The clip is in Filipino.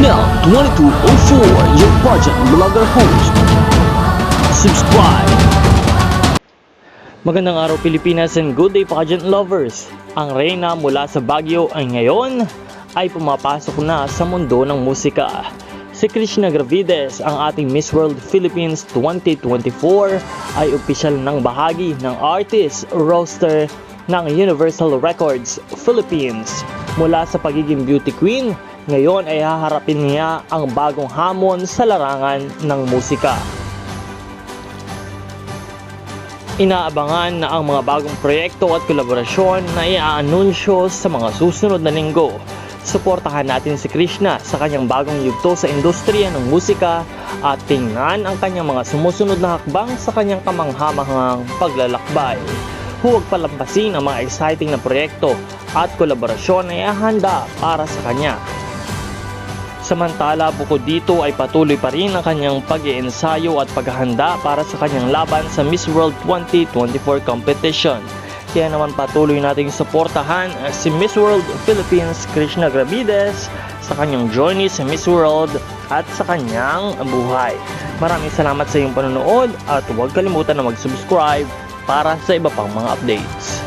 Mel 2204, your pageant vlogger host. Subscribe! Magandang araw Pilipinas and good day pageant lovers. Ang reyna mula sa Baguio ay ngayon ay pumapasok na sa mundo ng musika. Si Krishna Gravides, ang ating Miss World Philippines 2024 ay opisyal ng bahagi ng artist roster ng Universal Records Philippines. Mula sa pagiging beauty queen, ngayon ay haharapin niya ang bagong hamon sa larangan ng musika. Inaabangan na ang mga bagong proyekto at kolaborasyon na i-aanunsyo sa mga susunod na linggo. Suportahan natin si Krishna sa kanyang bagong yugto sa industriya ng musika at tingnan ang kanyang mga sumusunod na hakbang sa kanyang kamanghamanghang paglalakbay. Huwag palampasin ang mga exciting na proyekto at kolaborasyon na ihahanda para sa kanya. Samantala, bukod dito ay patuloy pa rin ang kanyang pag-iensayo at paghahanda para sa kanyang laban sa Miss World 2024 competition. Kaya naman patuloy nating suportahan si Miss World Philippines Krishna Gravides sa kanyang journey sa Miss World at sa kanyang buhay. Maraming salamat sa iyong panonood at huwag kalimutan na mag-subscribe para sa iba pang mga updates.